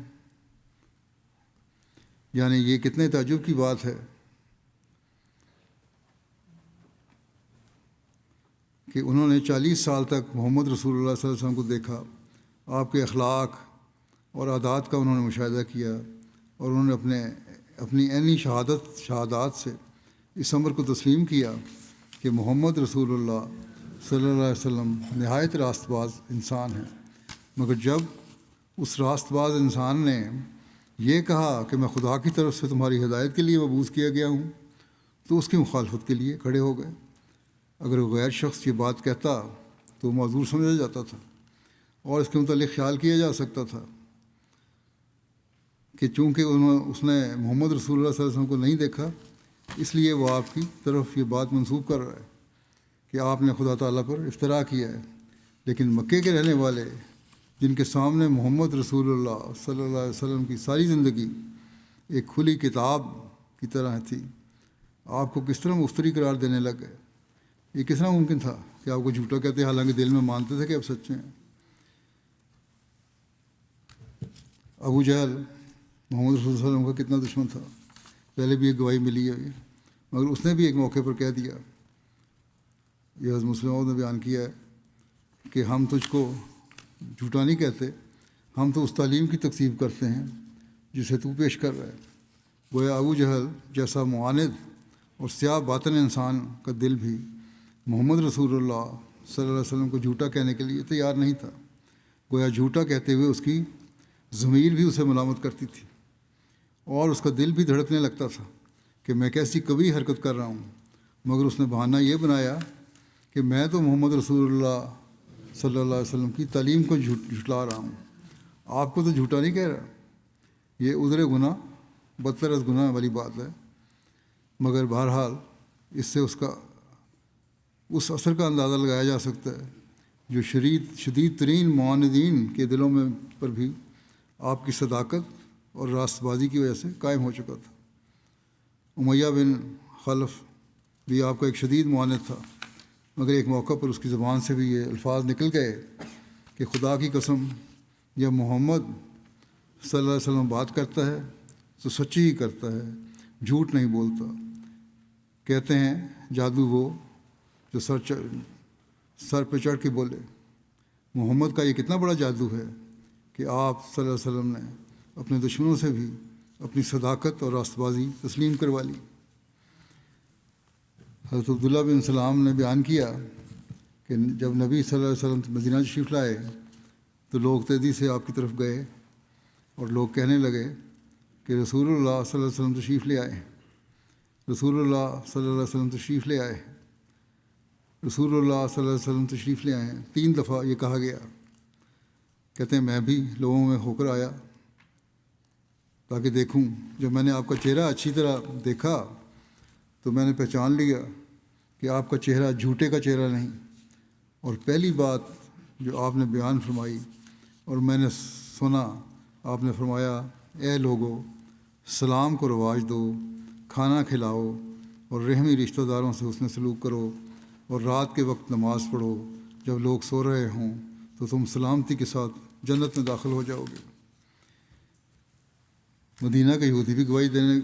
یعنی یہ کتنے تعجب کی بات ہے کہ انہوں نے 40 سال تک محمد رسول اللہ صلی اللہ علیہ وسلم کو دیکھا، آپ کے اخلاق اور عادات کا انہوں نے مشاہدہ کیا، اور انہوں نے اپنی عینی شہادات سے اس امر کو تسلیم کیا کہ محمد رسول اللہ صلی اللہ علیہ وسلم نہایت راست باز انسان ہیں۔ مگر جب اس راست باز انسان نے یہ کہا کہ میں خدا کی طرف سے تمہاری ہدایت کے لیے مبعوث کیا گیا ہوں تو اس کی مخالفت کے لیے کھڑے ہو گئے۔ اگر غیر شخص یہ بات کہتا تو معذور سمجھا جاتا تھا اور اس کے متعلق خیال کیا جا سکتا تھا کہ چونکہ اس نے محمد رسول اللہ صلی اللہ علیہ وسلم کو نہیں دیکھا اس لیے وہ آپ کی طرف یہ بات منسوب کر رہا ہے کہ آپ نے خدا تعالیٰ پر افطرا کیا ہے۔ لیکن مکے کے رہنے والے جن کے سامنے محمد رسول اللہ صلی اللہ علیہ وسلم کی ساری زندگی ایک کھلی کتاب کی طرح تھی، آپ کو کس طرح مفتری قرار دینے لگ گئے؟ یہ کس طرح ممکن تھا کہ آپ کو جھوٹا کہتے، حالانکہ دل میں مانتے تھے کہ آپ سچے ہیں؟ ابو جہل محمد رسول اللہ صلی اللہ علیہ وسلم کا کتنا دشمن تھا، پہلے بھی ایک گواہی ملی ہے، مگر اس نے بھی ایک موقع پر کہہ دیا، یہ حضرت مسلم نے بیان کیا ہے کہ ہم تجھ کو جھوٹا نہیں کہتے، ہم تو اس تعلیم کی تکذیب کرتے ہیں جسے تو پیش کر رہا ہے۔ گویا ابو جہل جیسا معاند اور سیاہ باطن انسان کا دل بھی محمد رسول اللہ صلی اللہ علیہ وسلم کو جھوٹا کہنے کے لیے تیار نہیں تھا۔ گویا جھوٹا کہتے ہوئے اس کی ضمیر بھی اسے ملامت کرتی تھی، اور اس کا دل بھی دھڑکنے لگتا تھا کہ میں کیسی کبھی حرکت کر رہا ہوں، مگر اس نے بہانہ یہ بنایا کہ میں تو محمد رسول اللہ صلی اللہ علیہ وسلم کی تعلیم کو جھٹلا رہا ہوں، آپ کو تو جھوٹا نہیں کہہ رہا۔ یہ عذر گناہ بدتر از گناہ والی بات ہے، مگر بہرحال اس سے اس اثر کا اندازہ لگایا جا سکتا ہے جو شدید ترین معاندین کے دلوں میں پر بھی آپ کی صداقت اور راست بازی کی وجہ سے قائم ہو چکا تھا۔ امیہ بن خلف بھی آپ کا ایک شدید معاند تھا، مگر ایک موقع پر اس کی زبان سے بھی یہ الفاظ نکل گئے کہ خدا کی قسم، جب محمد صلی اللہ علیہ وسلم بات کرتا ہے تو سچی ہی کرتا ہے، جھوٹ نہیں بولتا۔ کہتے ہیں جادو وہ جو سر پہ چڑھ کے بولے۔ محمد کا یہ کتنا بڑا جادو ہے کہ آپ صلی اللہ علیہ وسلم نے اپنے دشمنوں سے بھی اپنی صداقت اور راست بازی تسلیم کروا لی۔ حضرت عبداللہ بن سلام نے بیان کیا کہ جب نبی صلی اللہ علیہ وسلم مدینہ تشریف لائے تو لوگ تیزی سے آپ کی طرف گئے اور لوگ کہنے لگے کہ رسول اللہ صلی اللہ علیہ وسلم تشریف لے آئے، رسول اللہ صلی اللہ علیہ وسلم تشریف لے آئے، رسول اللہ صلی اللہ علیہ وسلم تشریف لے آئے ہیں۔ 3 دفعہ یہ کہا گیا۔ کہتے ہیں میں بھی لوگوں میں ہو کر آیا تاکہ دیکھوں۔ جب میں نے آپ کا چہرہ اچھی طرح دیکھا تو میں نے پہچان لیا کہ آپ کا چہرہ جھوٹے کا چہرہ نہیں، اور پہلی بات جو آپ نے بیان فرمائی اور میں نے سنا، آپ نے فرمایا اے لوگو، سلام کو رواج دو، کھانا کھلاؤ اور رحمی رشتہ داروں سے حسن سلوک کرو، اور رات کے وقت نماز پڑھو، جب لوگ سو رہے ہوں تو تم سلامتی کے ساتھ جنت میں داخل ہو جاؤ گے۔ مدینہ کا یہودی بھی گواہی دینے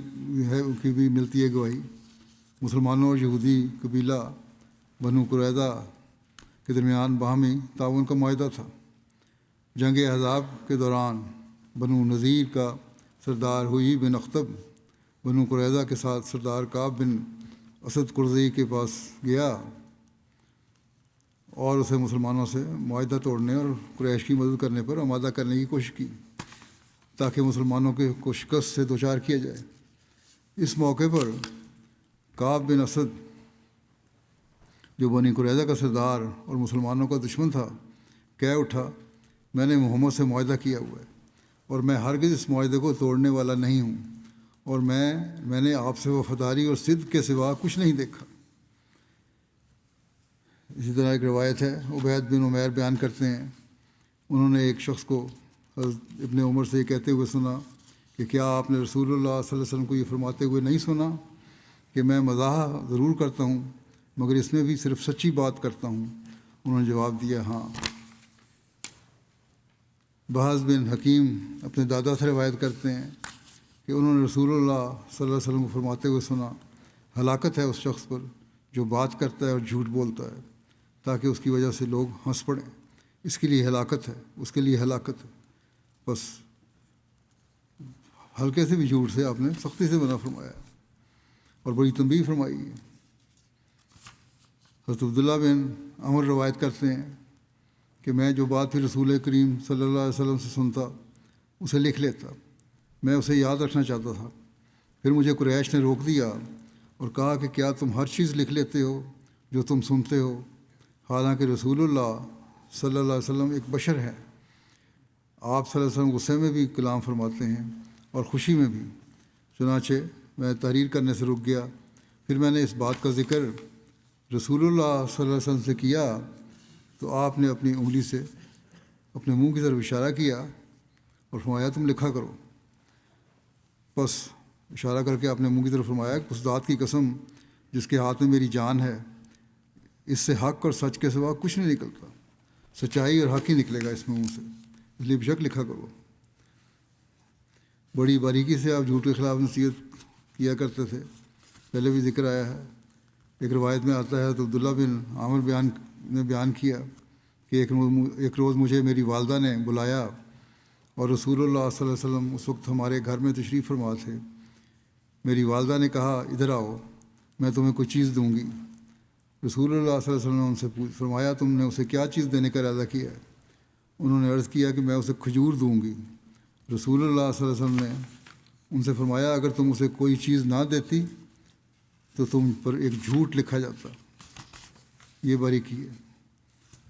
ہے، ان کی بھی ملتی ہے گواہی۔ مسلمانوں اور یہودی قبیلہ بنو قریظہ کے درمیان باہمی تعاون کا معاہدہ تھا۔ جنگ احزاب کے دوران بنو نذیر کا سردار ہوئی بن اخطب بنو قریظہ کے ساتھ سردار کعب بن اسد قرظی کے پاس گیا اور اسے مسلمانوں سے معاہدہ توڑنے اور قریش کی مدد کرنے پر آمادہ کرنے کی کوشش کی تاکہ مسلمانوں کو شکست سے دوچار کیا جائے۔ اس موقع پر کعب بن اسد جو بنی قریظہ کا سردار اور مسلمانوں کا دشمن تھا، کہہ اٹھا میں نے محمد سے معاہدہ کیا ہوا ہے اور میں ہرگز اس معاہدے کو توڑنے والا نہیں ہوں، اور میں نے آپ سے وفاداری اور صدق کے سوا کچھ نہیں دیکھا۔ اسی طرح ایک روایت ہے، عبید بن عمیر بیان کرتے ہیں، انہوں نے ایک شخص کو حضرت ابن عمر سے یہ کہتے ہوئے سنا کہ کیا آپ نے رسول اللہ صلی اللہ علیہ وسلم کو یہ فرماتے ہوئے نہیں سنا کہ میں مزاح ضرور کرتا ہوں مگر اس میں بھی صرف سچی بات کرتا ہوں؟ انہوں نے جواب دیا ہاں۔ بحث بن حکیم اپنے دادا سے روایت کرتے ہیں کہ انہوں نے رسول اللہ صلی اللہ علیہ وسلم کو فرماتے ہوئے سنا، ہلاکت ہے اس شخص پر جو بات کرتا ہے اور جھوٹ بولتا ہے تاکہ اس کی وجہ سے لوگ ہنس پڑیں، اس کے لیے ہلاکت ہے، اس کے لیے ہلاکت ہے۔ بس ہلکے سے بھی جھوٹ سے آپ نے سختی سے منع فرمایا اور بڑی تنبیہ فرمائی ہے۔ حضرت عبداللہ بن عمر روایت کرتے ہیں کہ میں جو بات پھر رسول کریم صلی اللہ علیہ وسلم سے سنتا اسے لکھ لیتا، میں اسے یاد رکھنا چاہتا تھا۔ پھر مجھے قریش نے روک دیا اور کہا کہ کیا تم ہر چیز لکھ لیتے ہو جو تم سنتے ہو؟ حالانکہ رسول اللہ صلی اللہ علیہ وسلم ایک بشر ہے۔ آپ صلی اللہ علیہ وسلم غصے میں بھی کلام فرماتے ہیں اور خوشی میں بھی۔ چنانچہ میں تحریر کرنے سے رک گیا۔ پھر میں نے اس بات کا ذکر رسول اللہ صلی اللہ علیہ وسلم سے کیا تو آپ نے اپنی انگلی سے اپنے منہ کی طرف اشارہ کیا اور فرمایا تم لکھا کرو۔ بس اشارہ کر کے اپنے منہ کی طرف فرمایا کہ اس ذات کی قسم جس کے ہاتھ میں میری جان ہے، اس سے حق اور سچ کے سوا کچھ نہیں نکلتا، سچائی اور حق ہی نکلے گا اس منہ سے، اس لیے بے شک لکھا کرو۔ بڑی باریکی سے آپ جھوٹ کے خلاف نصیحت کیا کرتے تھے، پہلے بھی ذکر آیا ہے۔ ایک روایت میں آتا ہے تو عبداللہ بن عامر نے بیان کیا کہ ایک روز مجھے میری والدہ نے بلایا اور رسول اللہ صلی اللہ علیہ وسلم اس وقت ہمارے گھر میں تشریف فرما تھے۔ میری والدہ نے کہا ادھر آؤ، میں تمہیں کوئی چیز دوں گی۔ رسول اللہ صلی اللہ علیہ وسلم نے ان سے فرمایا تم نے اسے کیا چیز دینے کا ارادہ کیا ہے؟ انہوں نے عرض کیا کہ میں اسے کھجور دوں گی۔ رسول اللہ صلی اللہ علیہ وسلم نے ان سے فرمایا اگر تم اسے کوئی چیز نہ دیتی تو تم پر ایک جھوٹ لکھا جاتا۔ یہ باریکی ہے۔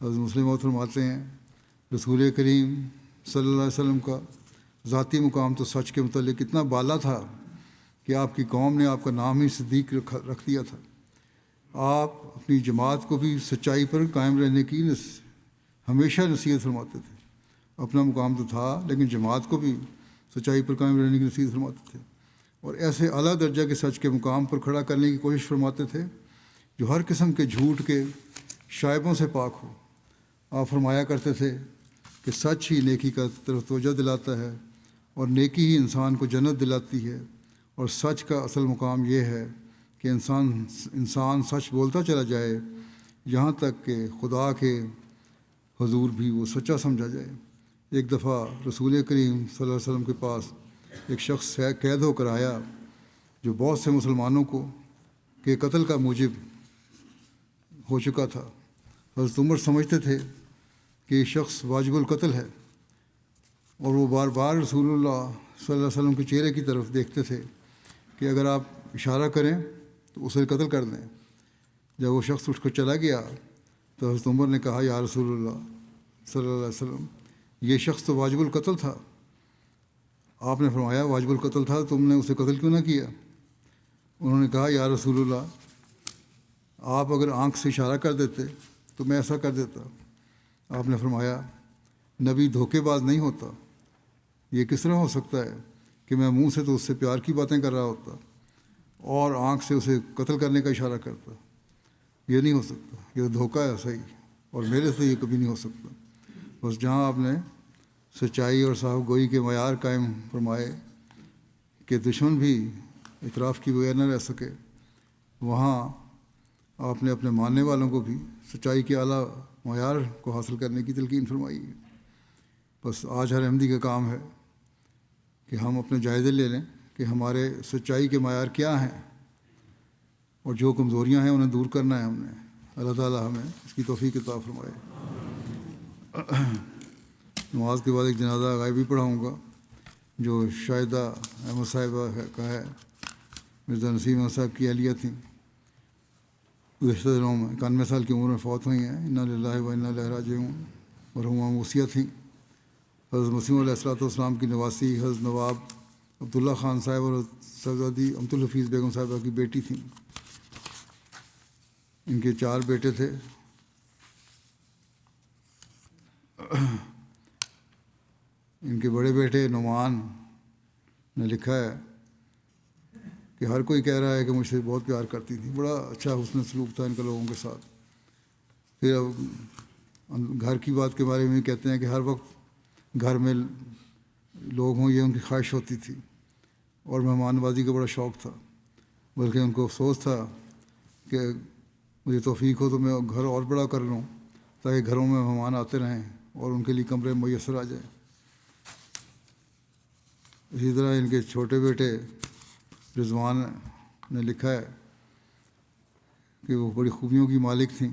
حضرت مسلم موت فرماتے ہیں رسول کریم صلی اللہ علیہ وسلم کا ذاتی مقام تو سچ کے متعلق اتنا بالا تھا کہ آپ کی قوم نے آپ کا نام ہی صدیق رکھ دیا تھا۔ آپ اپنی جماعت کو بھی سچائی پر قائم رہنے کی ہمیشہ نصیحت فرماتے تھے۔ اپنا مقام تو تھا لیکن جماعت کو بھی سچائی پر قائم رہنے کی نصیحت فرماتے تھے، اور ایسے اعلیٰ درجہ کے سچ کے مقام پر کھڑا کرنے کی کوشش فرماتے تھے جو ہر قسم کے جھوٹ کے شائبوں سے پاک ہو۔ آپ فرمایا کرتے تھے کہ سچ ہی نیکی کا طرف توجہ دلاتا ہے اور نیکی ہی انسان کو جنت دلاتی ہے، اور سچ کا اصل مقام یہ ہے کہ انسان سچ بولتا چلا جائے یہاں تک کہ خدا کے حضور بھی وہ سچا سمجھا جائے۔ ایک دفعہ رسول کریم صلی اللہ علیہ وسلم کے پاس ایک شخص قید ہو کر آیا جو بہت سے مسلمانوں کے قتل کا موجب ہو چکا تھا۔ حضرت عمر سمجھتے تھے کہ یہ شخص واجب القتل ہے، اور وہ بار بار رسول اللہ صلی اللہ علیہ وسلم کے چہرے کی طرف دیکھتے تھے کہ اگر آپ اشارہ کریں تو اسے قتل کر دیں۔ جب وہ شخص اٹھ کر چلا گیا تو حضرت عمر نے کہا یا رسول اللہ صلی اللہ علیہ وسلم یہ شخص تو واجب القتل تھا۔ آپ نے فرمایا واجب القتل تھا، تم نے اسے قتل کیوں نہ کیا؟ انہوں نے کہا یا رسول اللہ آپ اگر آنکھ سے اشارہ کر دیتے تو میں ایسا کر دیتا۔ آپ نے فرمایا نبی دھوکے باز نہیں ہوتا، یہ کس طرح ہو سکتا ہے کہ میں منہ سے تو اس سے پیار کی باتیں کر رہا ہوتا اور آنکھ سے اسے قتل کرنے کا اشارہ کرتا؟ یہ نہیں ہو سکتا، یہ دھوکہ ہے صحیح، اور میرے سے یہ کبھی نہیں ہو سکتا۔ بس جہاں آپ نے سچائی اور صاحب گوئی کے معیار قائم فرمائے کہ دشمن بھی اعتراف کی بغیر نہ رہ سکے، وہاں آپ نے اپنے ماننے والوں کو بھی سچائی کے اعلیٰ معیار کو حاصل کرنے کی تلقین فرمائی ہے۔ بس آج ہر احمدی کا کام ہے کہ ہم اپنے جائزے لے لیں کہ ہمارے سچائی کے معیار کیا ہیں، اور جو کمزوریاں ہیں انہیں دور کرنا ہے ہم نے۔ اللہ تعالیٰ ہمیں اس کی توفیق عطا فرمائے۔ نماز کے بعد ایک جنازہ غائبی پڑھاؤں گا جو شاہدہ احمد صاحبہ کا ہے۔ مرزا نسیم احمد صاحب کی اہلیہ تھیں، گزشتہ دنوں میں 91 سال کی عمر میں فوت ہوئی ہیں۔ انا للہ و انا الیہ راجعون، مرحومہ موسیہ تھیں۔ حضرت مسیم علیہ السلام کی نواسی حضرت نواب عبداللہ خان صاحب اور صاحبزادی امت الحفیظ بیگم صاحبہ کی بیٹی تھیں۔ ان کے 4 بیٹے تھے۔ ان کے بڑے بیٹے نعمان نے لکھا ہے کہ ہر کوئی کہہ رہا ہے کہ مجھ سے بہت پیار کرتی تھی، بڑا اچھا حسن سلوک تھا ان کا لوگوں کے ساتھ۔ پھر اب گھر کی بات کے بارے میں کہتے ہیں کہ ہر وقت گھر میں لوگ ہوں یہ ان کی خواہش ہوتی تھی، اور مہمان نوازی کا بڑا شوق تھا، بلکہ ان کو افسوس تھا کہ مجھے توفیق ہو تو میں گھر اور بڑا کر لوں تاکہ گھروں میں مہمان آتے رہیں اور ان کے لیے کمرے میسر آ جائیں۔ اسی طرح ان کے چھوٹے بیٹے رضوان نے لکھا ہے کہ وہ بڑی خوبیوں کی مالک تھیں۔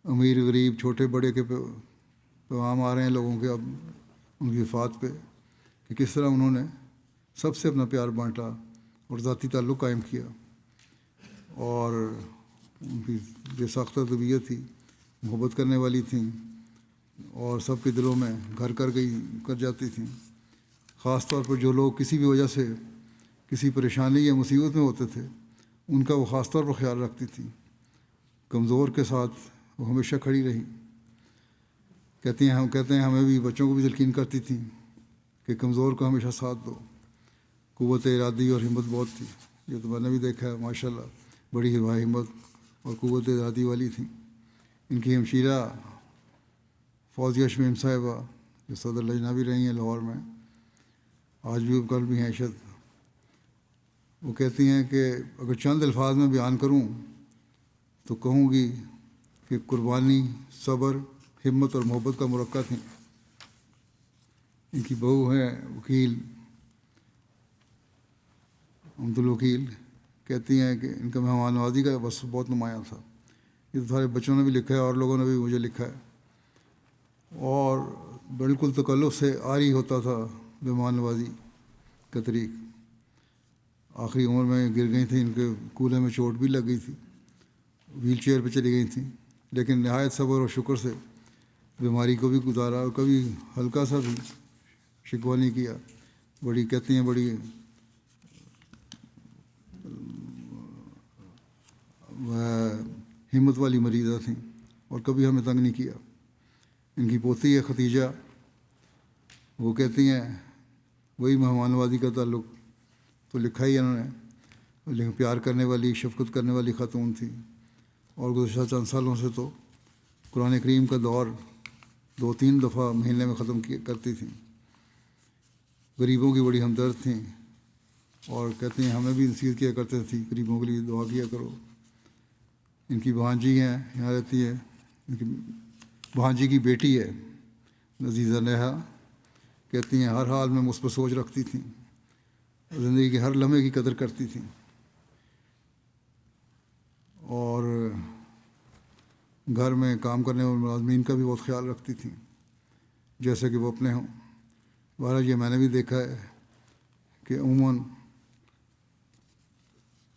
امیر غریب چھوٹے بڑے کے پیغام آ رہے ہیں لوگوں کے اب ان کی وفات پہ کہ کس طرح انہوں نے سب سے اپنا پیار بانٹا اور ذاتی تعلق قائم کیا، اور ان کی بے ساختہ طبیعت تھی، محبت کرنے والی تھیں اور سب کے دلوں میں گھر کر جاتی تھیں۔ خاص طور پر جو لوگ کسی بھی وجہ سے کسی پریشانی یا مصیبت میں ہوتے تھے ان کا وہ خاص طور پر خیال رکھتی تھیں۔ کمزور کے ساتھ وہ ہمیشہ کھڑی رہی۔ کہتے ہیں ہمیں بھی بچوں کو بھی تلقین کرتی تھیں کہ کمزور کو ہمیشہ ساتھ دو. قوت ارادی اور ہمت بہت تھی. یہ تو میں نے بھی دیکھا ہے ماشاء اللہ, بڑی ہمت اور قوت ارادی والی تھیں. ان کی ہمشیرہ فوزیہ شمیم صاحبہ جو صدر لجنہ بھی رہی ہیں لاہور میں, آج بھی کل بھی ہیں شد, وہ کہتی ہیں کہ اگر چند الفاظ میں بیان کروں تو کہوں گی کہ قربانی, صبر, ہمت اور محبت کا مرکب تھیں. ان کی بہو ہیں وکیل عبد الوکیل, کہتی ہیں کہ ان کا مہمان نوازی کا وصف بہت نمایاں تھا. یہ تو سارے بچوں نے بھی لکھا ہے اور لوگوں نے بھی مجھے لکھا ہے, اور بالکل تکلف سے آری ہوتا تھا مہمان نوازی کا طریق. آخری عمر میں گر گئی تھیں, ان کے کولے میں چوٹ بھی لگ گئی تھی, ویل چیئر پہ چلی گئی تھیں, لیکن نہایت صبر اور شکر سے بیماری کو بھی گزارا اور کبھی ہلکا سا بھی شکوہ نہیں کیا. بڑی کہتی ہیں بڑی ہمت والی مریضہ تھیں اور کبھی ہمیں تنگ نہیں کیا. ان کی پوتی ہے ختیجہ, وہ کہتی ہیں وہی مہمان نوازی کا تعلق تو لکھا ہی ہے انہوں نے, لیکن پیار کرنے والی, شفقت کرنے والی خاتون تھی. اور گزشتہ چند سالوں سے تو قرآن کریم کا دور 2-3 دفعہ مہینے میں ختم کرتی تھیں. غریبوں کی بڑی ہمدرد تھیں اور کہتی ہیں ہمیں بھی نصیحت کیا کرتے تھیں غریبوں کے لیے دعا کیا کرو. ان کی بھانجی ہیں, یہاں رہتی ہے, ان کی بھانجی کی بیٹی ہے عزیزہ نیہا, کہتی ہیں ہر حال میں مثبت سوچ رکھتی تھیں, زندگی کے ہر لمحے کی قدر کرتی تھیں اور گھر میں کام کرنے والے ملازمین کا بھی بہت خیال رکھتی تھیں جیسے کہ وہ اپنے ہوں. بہرحال یہ میں نے بھی دیکھا ہے کہ عموماً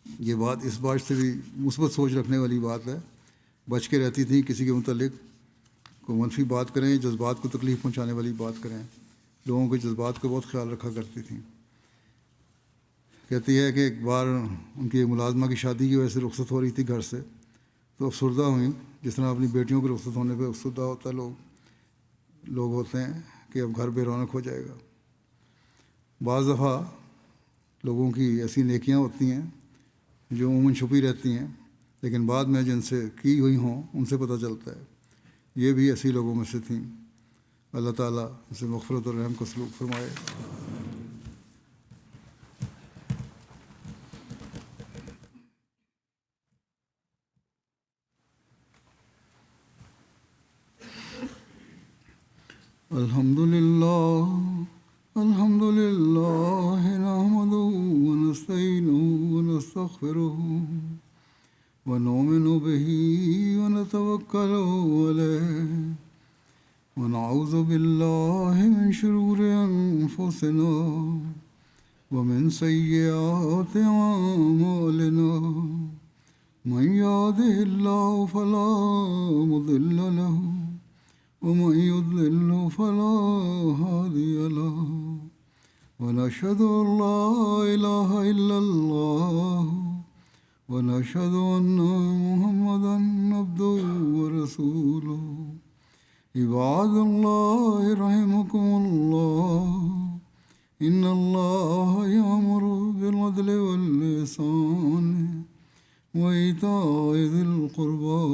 یہ بات اس بات سے بھی مثبت سوچ رکھنے والی بات ہے, بچ کے رہتی تھیں کسی کے متعلق کوئی منفی بات کریں, جذبات کو تکلیف پہنچانے والی بات کریں. لوگوں کے جذبات کا بہت خیال رکھا کرتی تھیں. کہتی ہے کہ ایک بار ان کی ملازمہ کی شادی کی وجہ سے رخصت ہو رہی تھی گھر سے, تو افسردہ ہوئیں, جس طرح اپنی بیٹیوں کے رخصت ہونے پہ افسردہ ہوتا ہے لوگ ہوتے ہیں کہ اب گھر بے رونق ہو جائے گا. بعض دفعہ لوگوں کی ایسی نیکیاں ہوتی ہیں جو عموماً چھپی رہتی ہیں, لیکن بعد میں جن سے کی ہوئی ہوں ان سے پتہ چلتا ہے. یہ بھی ایسی لوگوں میں سے تھیں. اللہ تعالیٰ ان سے مغفرت اور رحم کا سلوک فرمائے. الحمد للہ نحمده ونستعینه ونستغفره ونؤمن به ونتوکل علیہ ونعوذ باللہ من شرور انفسنا ومن سیئات اعمالنا من يهده الله فلا مضل له ومن يضلل فلا هادي له ونشهد أن لا إله إلا الله ونشهد أن محمدا عبده ورسوله. عباد الله رحمكم الله إن الله يأمر بالعدل والإحسان وإيتاء ذي القربى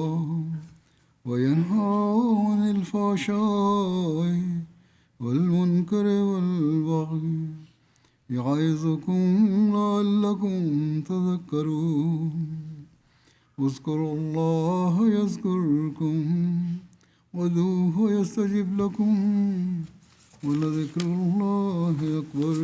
وينهى عن الفحشاء والمنكر والبغي يعظكم لعلكم تذكرون. اذكروا الله يذكركم وادعوه يستجب لكم ولذكر الله أكبر.